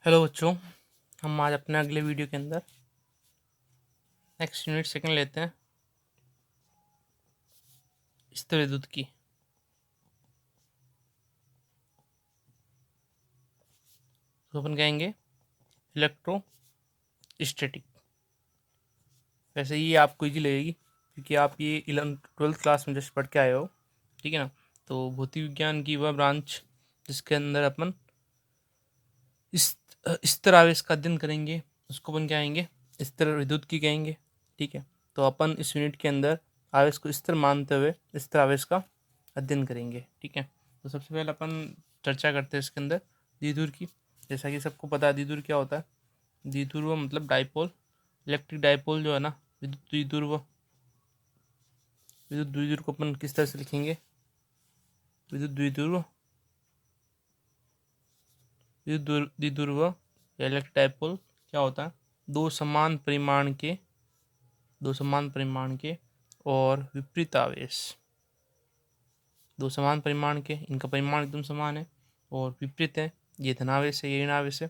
Hello बच्चों, हम आज अपने अगले वीडियो के अंदर नेक्स्ट यूनिट सेकंड लेते हैं स्थिर विद्युत की। तो अपन कहेंगे इलेक्ट्रो स्टैटिक। वैसे ये आपको इजी लगेगी क्योंकि आप ये 11th-12th क्लास में जस्ट पढ़ के आए हो, ठीक है ना। तो भौतिक विज्ञान की वह ब्रांच जिसके अंदर अपन स्थिर आवेश का अध्ययन करेंगे उसको अपन क्या कहेंगे, स्थिर विद्युत की कहेंगे, ठीक है। तो अपन इस यूनिट के अंदर आवेश को स्थिर मानते हुए स्थिर आवेश का अध्ययन करेंगे, ठीक है। तो सबसे पहले अपन चर्चा करते हैं इसके अंदर द्विध्रुव की। जैसा कि सबको पता है द्विध्रुव क्या होता है। द्विध्रुव मतलब डाइपोल, इलेक्ट्रिक डाइपोल जो है ना, विद्युत द्विध्रुव। विद्युत द्विध्रुव को अपन किस तरह से लिखेंगे, विद्युत द्विध्रुव, विद्युत द्विध्रुव या इलेक्ट्रिक डाइपोल क्या होता है, दो समान परिमाण के और विपरीत आवेश, दो समान परिमाण के, इनका परिमाण एकदम समान है और विपरीत है, ये धनावेश है ये ऋणावेश है,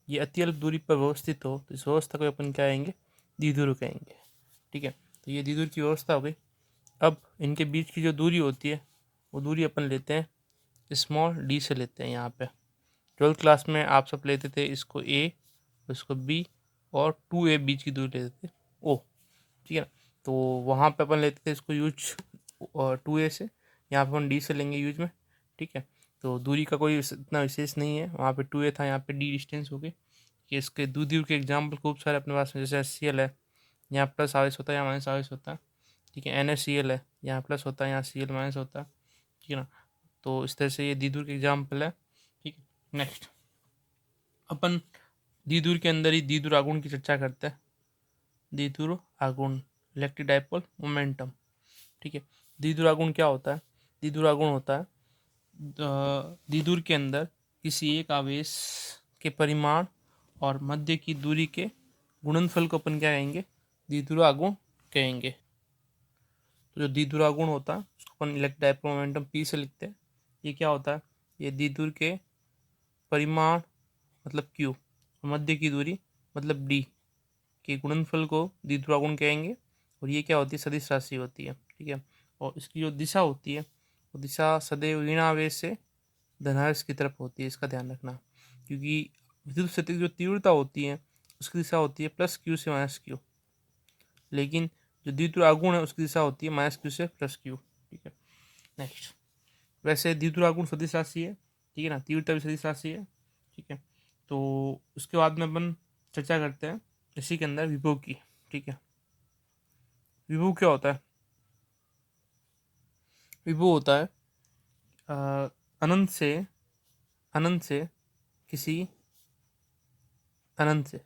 ये अति अल्प दूरी पर व्यवस्थित हो तो इस व्यवस्था को अपन क्या कहेंगे, द्विध्रुव कहेंगे, ठीक है। तो ये द्विध्रुव की व्यवस्था हो गई। अब इनके बीच की जो दूरी होती है वो दूरी अपन लेते हैं स्मॉल डी से लेते हैं। यहाँ पे 12th क्लास में आप सब लेते थे इसको ए, इसको बी और 2a बीच की दूरी लेते थे ओ, ठीक है ना। तो वहाँ पे अपन लेते थे इसको यूज 2a से, यहाँ पे अपन डी से लेंगे यूज में, ठीक है। तो दूरी का कोई इतना विशेष नहीं है, वहाँ पे 2a था, यहाँ पे डी डिस्टेंस हो गई। कि इसके दूर के एग्जाम्पल खूब सारे अपने पास में, जैसे HCl है, यहाँ प्लस आवेश होता है यहाँ माइनस आवेश होता है, ठीक है। NaCl है, यहाँ प्लस होता है यहाँ Cl माइनस होता है, ठीक है ना। तो इस तरह से ये द्विध्रुव के एग्जाम्पल है, ठीक है। नेक्स्ट अपन द्विध्रुव के अंदर ही द्विध्रुव आघूर्ण की चर्चा करते हैं। द्विध्रुव आघूर्ण, इलेक्ट्रिक डाइपोल मोमेंटम, ठीक है। द्विध्रुव आघूर्ण क्या होता है, द्विध्रुव आघूर्ण होता है द्विध्रुव के अंदर किसी एक आवेश के परिमाण और मध्य की दूरी के गुणनफल को अपन क्या कहेंगे, द्विध्रुव आघूर्ण कहेंगे। तो जो द्विध्रुव आघूर्ण होता है उसको अपन इलेक्ट्रिक डाइपोल मोमेंटम P से लिखते हैं। ये क्या होता है, ये द्विध्रुव के परिमाण मतलब Q और मध्य की दूरी मतलब D के गुणनफल को द्विध्रुव आघूर्ण कहेंगे। और ये क्या होती है, सदिश राशि होती है, ठीक है। और इसकी जो दिशा होती है वो दिशा सदैव ऋणावेश से धनावेश की तरफ होती है, इसका ध्यान रखना। क्योंकि विद्युत क्षेत्र की जो तीव्रता होती है उसकी दिशा होती है +Q से -Q, लेकिन जो द्विध्रुव आघूर्ण है उसकी दिशा होती है -Q से +Q, ठीक है। नेक्स्ट, वैसे द्विध्रुव आघूर्ण सदिश राशि है, ठीक है ना, तीव्रता भी सदिश राशि है, ठीक है। तो उसके बाद में अपन चर्चा करते हैं इसी के अंदर विभव की, ठीक है। विभव क्या होता है, विभव होता है अनंत से अनंत से किसी अनंत से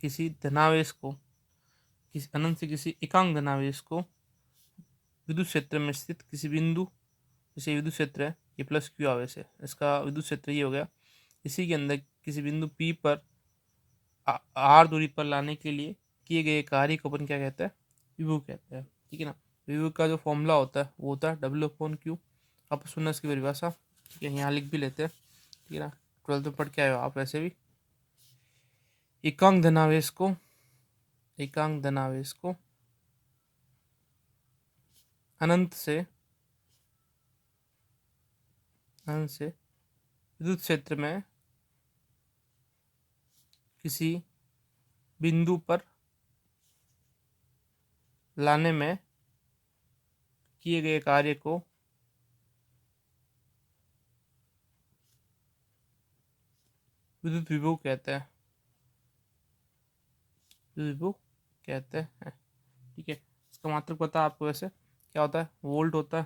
किसी धनावेश को, किसी अनंत से किसी एकांक धनावेश को विद्युत क्षेत्र में स्थित किसी बिंदु, जैसे विद्युत क्षेत्र है ये +Q आवेश है, इसका विद्युत क्षेत्र ये हो गया, इसी के अंदर किसी बिंदु P पर R दूरी पर लाने के लिए किए गए कार्य को अपन क्या कहते हैं, विभव कहते हैं, ठीक है ना। विभव का जो फॉर्मूला होता है वो होता है W/Q। आप सुनना इसकी परिभाषा, ठीक है, यहाँ लिख भी लेते हैं, ठीक है ना। 12th में पढ़ के आए हो आप वैसे भी। एकांक धनावेश को अनंत से विद्युत क्षेत्र में किसी बिंदु पर लाने में किए गए कार्य को विद्युत विभव कहते हैं, विभव कहते हैं, ठीक है। इसका मात्रक पता है आपको, वैसे क्या होता है, वोल्ट होता है,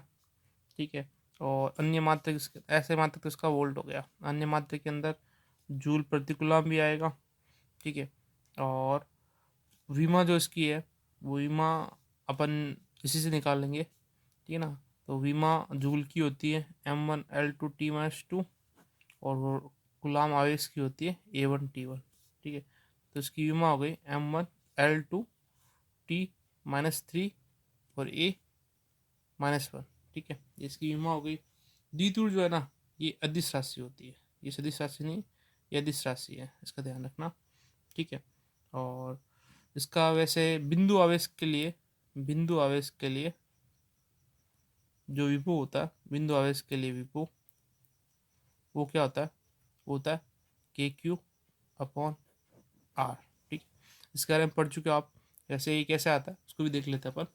ठीक है। और अन्य मात्रक, ऐसे मात्रक तो इसका वोल्ट हो गया, अन्य मात्रक के अंदर जूल प्रति कूलम भी आएगा, ठीक है। और विमा जो इसकी है वो विमा अपन इसी से निकाल लेंगे, ठीक है ना। तो विमा जूल की होती है M1L2T-2 और वो गुलाम आवेश की होती है A1T1, ठीक है। तो इसकी विमा हो गई M1L2T-3 और A-1, ठीक है। इसकी विमा हो गई। द्विध्रुव जो है ना ये अदिश राशि होती है, ये सदिश राशि नहीं, ये अदिश राशि है, इसका ध्यान रखना, ठीक है। और इसका वैसे बिंदु आवेश के लिए जो विभव होता है, बिंदु आवेश के लिए विभव वो क्या होता है, वो होता है के क्यू अपॉन आर, ठीक। इसके बारे में पढ़ चुके हो आप, वैसे ये कैसे आता है उसको भी देख लेते हैं अपन।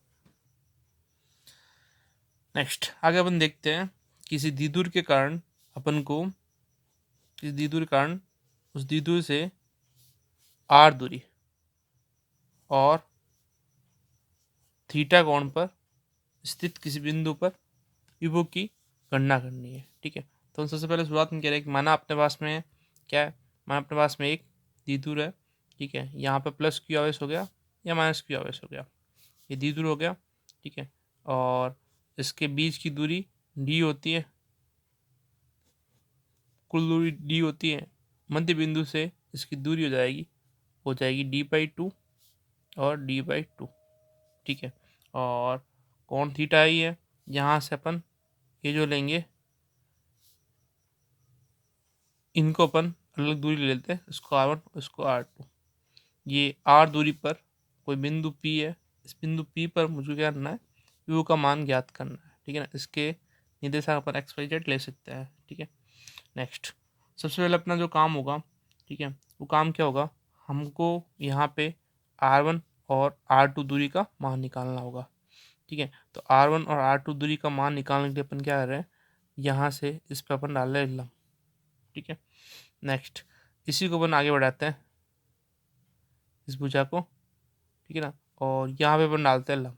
नेक्स्ट आगे अपन देखते हैं, किसी द्विध्रुव के कारण अपन को, किसी द्विध्रुव के कारण उस द्विध्रुव से आर दूरी और थीटा कोण पर स्थित किसी बिंदु पर विभव की गणना करनी है, ठीक है। तो सबसे पहले शुरुआत में कह रहे हैं कि माना अपने पास में क्या है, माना अपने पास में एक द्विध्रुव है, ठीक है। यहाँ पर प्लस क्यू आवेश हो गया या माइनस क्यू आवेश हो गया, ये द्विध्रुव हो गया, ठीक है। और इसके बीच की दूरी डी होती है, कुल दूरी डी होती है, मध्य बिंदु से इसकी दूरी हो जाएगी d/2 और d/2, ठीक है। और कोण थीटा ही है, यहाँ से अपन ये जो लेंगे इनको अपन अलग दूरी ले लेते हैं, इसको r1 इसको r2। ये r दूरी पर कोई बिंदु P है, इस बिंदु P पर मुझे क्या करना है, u का मान ज्ञात करना है, ठीक है ना। इसके निर्देशांक अपन XYZ ले सकते हैं, ठीक है। नेक्स्ट सबसे पहले अपना जो काम होगा, ठीक है, वो काम क्या होगा, हमको यहाँ पे r1 और r2 दूरी का मान निकालना होगा, ठीक है। तो r1 और r2 दूरी का मान निकालने के लिए अपन क्या कर रहे हैं, यहाँ से इस पर अपन डाल रहे हैं लंब, ठीक है। नेक्स्ट इसी को अपन आगे बढ़ाते हैं, इस भुजा को, ठीक है ना, और यहाँ पे अपन डालते हैं लंब,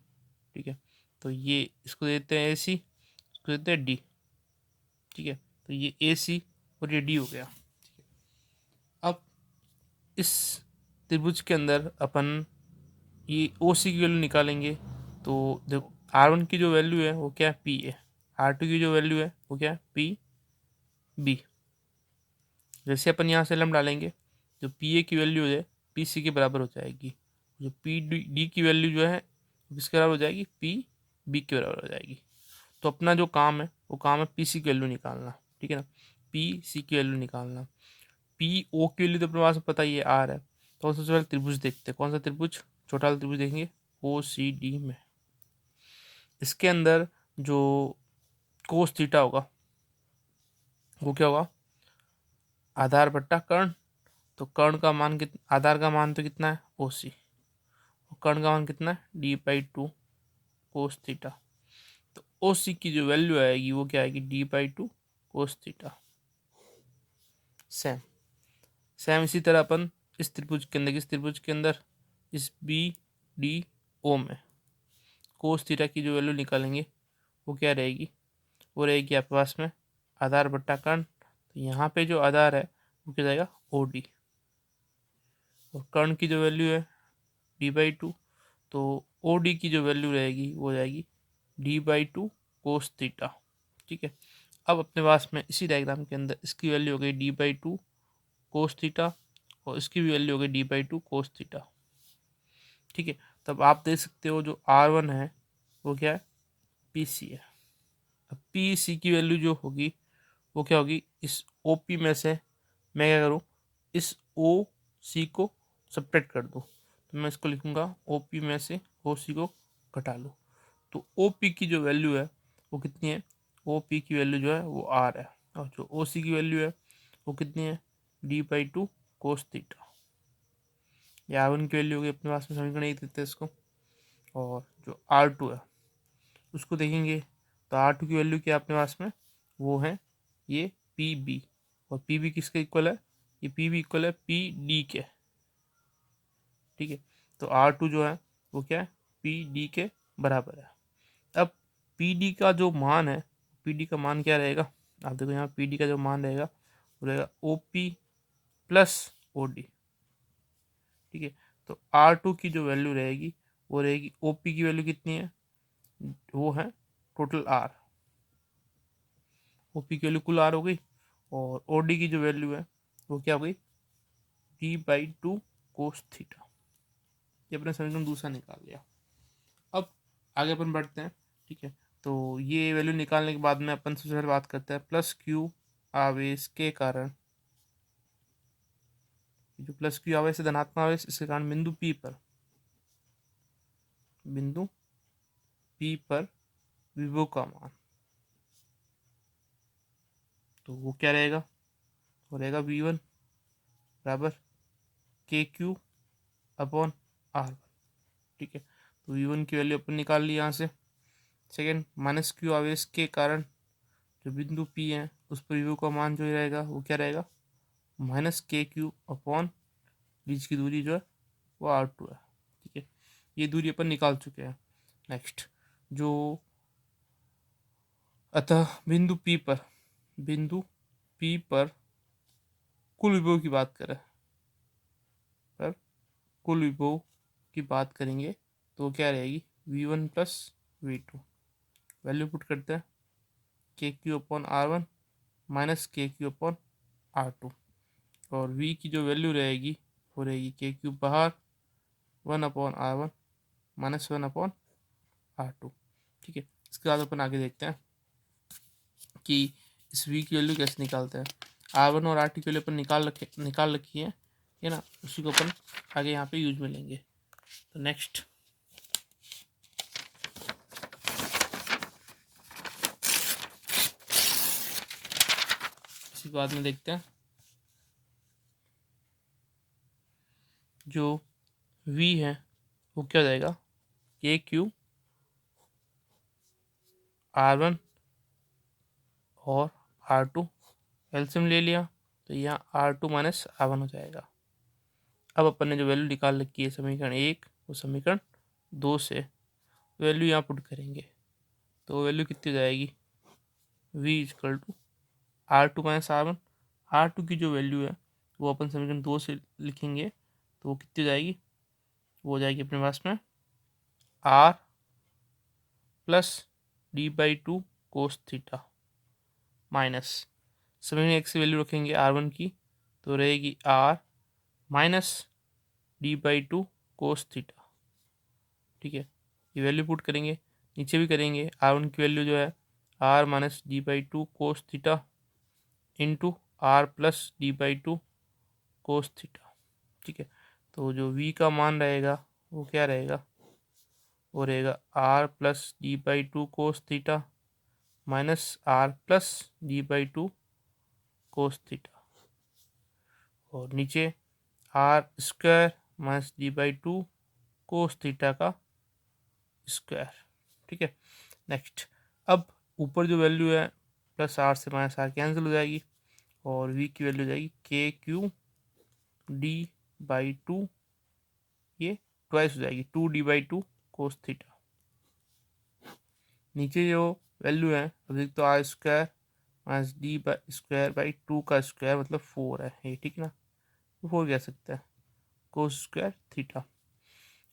ठीक है। तो ये इसको देते हैं AC, इसको देते हैं D, ठीक है। तो ये AC और ये D हो गया, ठीक है। अब इस त्रिभुज के अंदर अपन ये OC की वैल्यू निकालेंगे, तो देखो R1 की जो वैल्यू है वो क्या है, P है, R2 की जो वैल्यू है वो क्या है, PB। जैसे अपन यहाँ से लंब डालेंगे, जो PA की वैल्यू है PC के बराबर हो जाएगी, जो PD की वैल्यू जो है किसके बराबर हो जाएगी, PB के बराबर हो जाएगी। तो अपना जो काम है वो काम है PC की वैल्यू निकालना, ठीक है ना, PC की वैल्यू निकालना। PO की वैल्यू तो अपने पास पता ही है R है। तो सबसे पहले त्रिभुज देखते हैं, कौन सा त्रिभुज, छोटा वाला त्रिभुज देखेंगे OCD में। इसके अंदर जो कोस थीटा होगा वो क्या होगा, आधार बट्टा कर्ण। तो कर्ण का मान कितना, आधार का मान तो कितना है OC, और कर्ण का मान कितना है d/2 कोस थीटा। तो OC की जो वैल्यू आएगी वो क्या आएगी, d/2 cos theta. Same same इसी तरह अपन इस त्रिभुज के अंदर, इस BDO में कोस थीटा की जो वैल्यू निकालेंगे वो क्या रहेगी, वो रहेगी आपके पास में आधार बट्टा कर्ण। तो यहाँ पे जो आधार है वो क्या जाएगा OD, और कर्ण की जो वैल्यू है d/2, तो OD की जो वैल्यू रहेगी वो जाएगी d/2 कोस थीटा, ठीक है। अब अपने पास में इसी डायग्राम के अंदर इसकी वैल्यू हो गई d/2 कोस थीटा, और इसकी भी वैल्यू हो गई d/2 कोस थीटा, ठीक है। तब आप देख सकते हो जो R1 है वो क्या है, PC है। अब PC की वैल्यू जो होगी वो क्या होगी, इस OP में से मैं क्या करूँ, इस OC को सब्ट्रैक्ट कर दूँ, तो मैं इसको लिखूँगा OP में से OC को घटा लो। तो OP की जो वैल्यू है वो कितनी है, OP की वैल्यू जो है वो R है, और जो OC की वैल्यू है वो कितनी है, d/2 कोस थीटा। ये R1 की वैल्यू होगी, अपने पास में समीकरण एक देते हैं इसको। और जो R2 है उसको देखेंगे, तो R2 की वैल्यू क्या है अपने पास में, वो है ये PB, और PB किसके इक्वल है, ये PB इक्वल है PD के, ठीक है। तो R2 जो है वो क्या है, PD के बराबर है। अब PD का जो मान है, PD का मान क्या रहेगा, आप देखो यहाँ PD का जो मान रहेगा वो रहेगा OP प्लस OD, ठीक है। तो R2 की जो वैल्यू रहेगी वो रहेगी, OP की वैल्यू कितनी है, वो है टोटल R, OP की वैल्यू कुल R हो गई, और OD की जो वैल्यू है वो क्या हो गई, d/2 कोस थीटा। ये अपने समीकरण दूसरा निकाल लिया। अब आगे अपन बढ़ते हैं, ठीक है। तो ये वैल्यू निकालने के बाद में अपन सबसे पहले बात करते हैं प्लस Q आवेश के कारण जो प्लस क्यू आवेश है धनात्मक आवेश, इसके कारण बिंदु P पर विभव का मान, तो वो क्या रहेगा, वो रहेगा V1 बराबर KQ अपॉन R1। ठीक है, तो V1 की वैल्यू अपन निकाल ली यहाँ से। सेकेंड, माइनस क्यू आवेश के कारण जो बिंदु P है उस पर विभव का मान जो रहेगा वो क्या रहेगा, -KQ अपॉन बीच की दूरी जो है वो R2 है। ठीक है, ये दूरी अपन निकाल चुके हैं। नेक्स्ट, जो अतः बिंदु P पर कुल विभव की बात करें, की बात करेंगे तो क्या रहेगी, V1 plus V2। Value put करते हैं, KQ upon R1 minus KQ upon R2, और V की जो वैल्यू रहेगी वो रहेगी KQ बाहर 1/R1 माइनस 1/R2। ठीक है, इसके बाद अपन आगे देखते हैं कि इस V की वैल्यू कैसे निकालते हैं। R1 और R2 की वैल्यू अपन निकाल रखी है ना, उसी को अपन आगे यहाँ पे यूज में लेंगे। तो नेक्स्ट, इसी बाद में देखते हैं जो V है वो क्या हो जाएगा, KQ R1 और R2 एलसीएम ले लिया तो यहाँ R2 माइनस R1 हो जाएगा। अब अपन ने जो वैल्यू निकाल रखी है समीकरण 1 वो समीकरण 2 से वैल्यू यहाँ पुट करेंगे, तो वैल्यू कितनी हो जाएगी, V is equal to R2 minus R1। R2 की जो वैल्यू है वो अपन समीकरण 2 से लिखेंगे, तो वो कितनी हो जाएगी, वो हो जाएगी अपने पास में R plus D/2 cos theta minus समीकरण 1 से वैल्यू रखेंगे R1 की, तो रहेगी R minus D/2 cos theta. ठीक है, ये वैल्यू पुट करेंगे, नीचे भी करेंगे। R1 की वैल्यू जो है R minus D/2 cos theta into R plus D/2 cos theta. ठीक है, तो जो V का मान रहेगा वो क्या रहेगा, वो रहेगा R plus D/2 cos theta minus R plus D/2 cos theta, और नीचे R square minus D/2 cos theta का स्क्वायर। ठीक है, नेक्स्ट, अब ऊपर जो वैल्यू है प्लस R से माइनस R कैंसिल हो जाएगी, और V की वैल्यू हो जाएगी KQ D/2, ये ट्वाइस हो जाएगी 2D/2 कोस थीटा। नीचे जो वैल्यू है अब तो R स्क्वायर माइनस D/2 का स्क्वायर मतलब 4 है ये, ठीक है ना, 4 कह सकते हैं कोस स्क्वायर थीटा,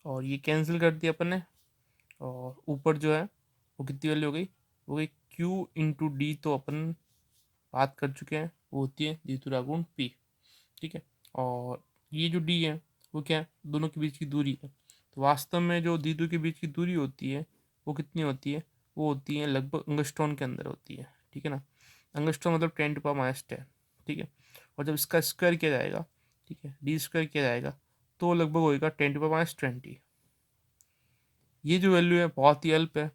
और ये कैंसिल कर दिया अपन ने, और ऊपर जो है वो कितनी वैल्यू हो गई Q इंटू डी, तो अपन बात कर चुके हैं, वो होती है द्वितुरा गुण P। ठीक है, और ये जो D है वो क्या है, दोनों के बीच की दूरी है। तो वास्तव में जो द्वितु के बीच की दूरी होती है वो कितनी होती है, वो होती है लगभग अंगस्ट्रॉन के अंदर होती है। ठीक है ना, अंगस्ट्रॉन मतलब 10⁻⁻10। ठीक है, और जब इसका स्क्वायर किया जाएगा, ठीक है, D स्क्वायर किया जाएगा तो लगभग होएगा 10⁻20। ये जो वैल्यू है बहुत ही अल्प है,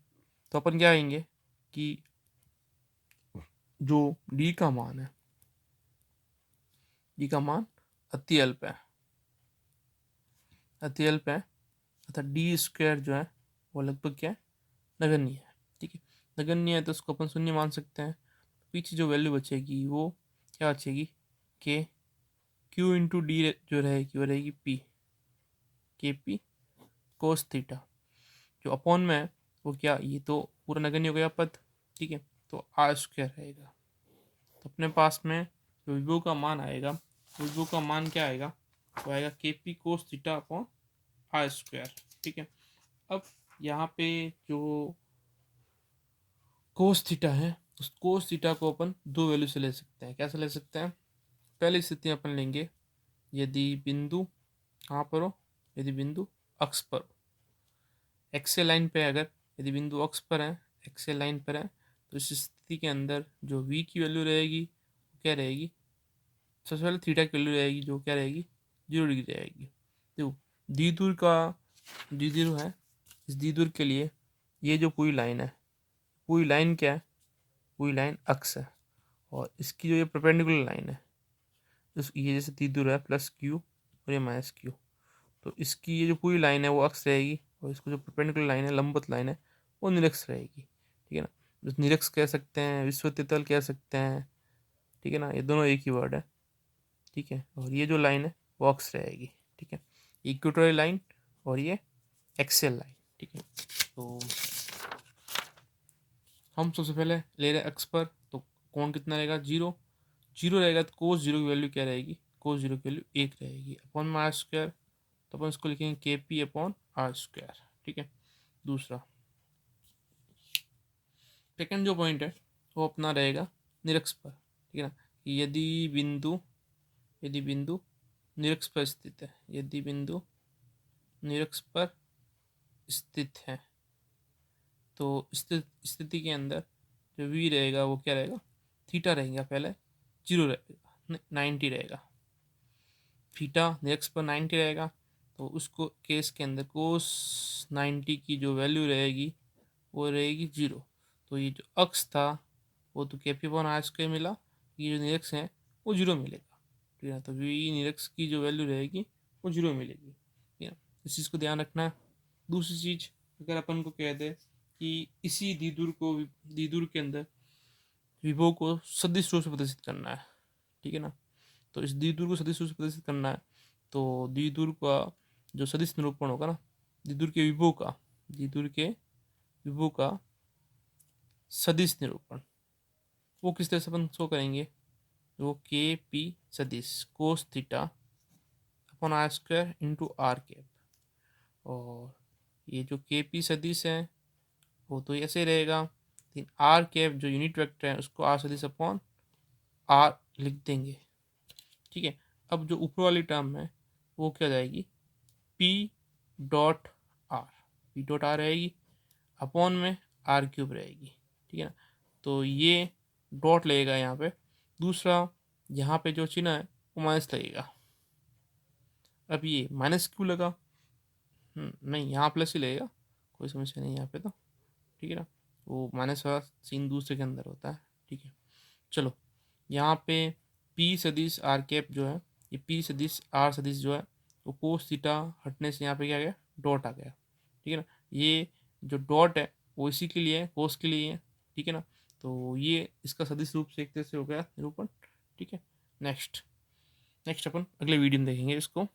तो अपन क्या कहेंगे कि जो डी का मान है, डी का मान अति अल्प है, तथा डी स्क्वायर जो है वो लगभग क्या है, नगण्य है। ठीक है, नगण्य है तो उसको अपन शून्य मान सकते हैं। पीछे जो वैल्यू बचेगी वो क्या बचेगी, के क्यू इंटू डी जो रहेगी वो रहेगी P कोस थीटा, जो अपॉन में है वो क्या, ये तो पूरा नगण्य हो गया पद। ठीक है, तो R स्क्वायर रहेगा, तो अपने पास में जो विभव का मान आएगा, विभव का मान क्या आएगा, वो आएगा KP कोस थीटा अपॉन R स्क्वायर। ठीक है, अब यहाँ पे जो कोस थीटा है उस कोस थीटा को अपन दो वैल्यू से ले सकते हैं। कैसे ले सकते हैं, पहली स्थिति अपन लेंगे यदि बिंदु कहाँ पर हो, यदि बिंदु अक्ष पर हो, एक्सेल लाइन पे, अगर यदि बिंदु अक्ष पर है, एक्सेल लाइन पर है, तो इस स्थिति के अंदर जो V की वैल्यू रहेगी वो क्या रहेगी, सबसे पहले थीटा की वैल्यू रहेगी जो क्या रहेगी 0 डिग्री आएगी। देखो द्विध्रुव का द्विध्रुव है, इस द्विध्रुव के लिए ये जो पूरी लाइन है, पूरी लाइन क्या है, पूरी लाइन अक्स है, और इसकी जो ये परपेंडिकुलर लाइन है, ये जैसे द्विध्रुव है प्लस क्यू और ये माइनस क्यू, तो इसकी ये जो पूरी लाइन है वो अक्स रहेगी, और इसको जो परपेंडिकुलर लाइन है, लंबवत लाइन है, वो निरक्ष रहेगी। ठीक है ना, जो निरक्ष कह सकते हैं, विषुवतीय कह सकते हैं। ठीक है ना, ये दोनों एक ही वर्ड है। ठीक है, और ये जो लाइन है वो अक्स रहेगी। ठीक है, इक्वेटोरियल लाइन और ये एक्सियल लाइन। ठीक है, तो हम सबसे पहले ले रहे हैं अक्स पर, तो कोण कितना रहेगा, 0 0 रहेगा, तो कोस 0 की वैल्यू क्या रहेगी, कोस 0 की वैल्यू 1 रहेगी अपॉन में आर स्क्वायर, तो अपन इसको लिखेंगे के पी अपॉन आर स्क्वायर। ठीक है, दूसरा सेकेंड जो पॉइंट है वो अपना रहेगा निरक्ष पर। ठीक है ना, कि यदि बिंदु निरक्ष पर स्थित है, यदि बिंदु निरक्ष पर स्थित है, तो स्थिति के अंदर जो v रहेगा वो क्या रहेगा, थीटा रहेगा, पहले 0 रहेगा, 90 रहेगा, थीटा निरक्ष पर 90 रहेगा, तो उसको केस के अंदर कोस 90 की जो वैल्यू रहेगी वो रहेगी 0। तो ये जो अक्स था वो तो के पी वन आर स्क्वायर मिला, ये जो निरक्ष है वो 0 मिलेगा। ठीक है, तो वी निरक्ष की जो वैल्यू रहेगी वो 0 मिलेगी। ठीक है, इस चीज़ को ध्यान रखना है। दूसरी चीज़, अगर अपन को कह दे कि इसी द्विध्रुव के अंदर विभव को सदिश रूप से प्रदर्शित करना है। ठीक है ना, तो इस द्विध्रुव को सदिश रूप से प्रदर्शित करना है, तो द्विध्रुव का जो सदिश निरूपण होगा ना, द्विध्रुव के विभव का सदिश निरूपण, वो किस तरह से अपन शो करेंगे, वो के पी सदिश cos theta upon r square into r cap, और ये जो के पी सदिश है वो तो ऐसे रहेगा, लेकिन आर कैप जो यूनिट वेक्टर है उसको आर सदिश अपॉन आर लिख देंगे। ठीक है, अब जो ऊपर वाली टर्म है वो क्या जाएगी, P dot are, P dot are रहेगी, अपॉन में आर क्यूब रहेगी। ठीक है ना, तो ये डॉट लगेगा यहाँ पे, दूसरा यहाँ पे जो चिन्ह है वो माइनस लगेगा। अब ये माइनस क्यों लगा, नहीं यहाँ प्लस ही लगेगा, कोई समस्या नहीं यहाँ पे तो। ठीक है ना, वो माइनस वाला सीन दूसरे के अंदर होता है। ठीक है, चलो यहाँ पे पी सदिश आर कैप जो है, ये पी सदिश आर सदिश जो है वो कोस थीटा हटने से यहाँ पे क्या आ गया, डॉट आ गया। ठीक है ना, ये जो डॉट है वो इसी के लिए है, कोस के लिए है। ठीक है ना, तो ये इसका सदिश रूप से एक तरह से हो गया निरूपण। ठीक है, नेक्स्ट अपन अगले वीडियो में देखेंगे इसको।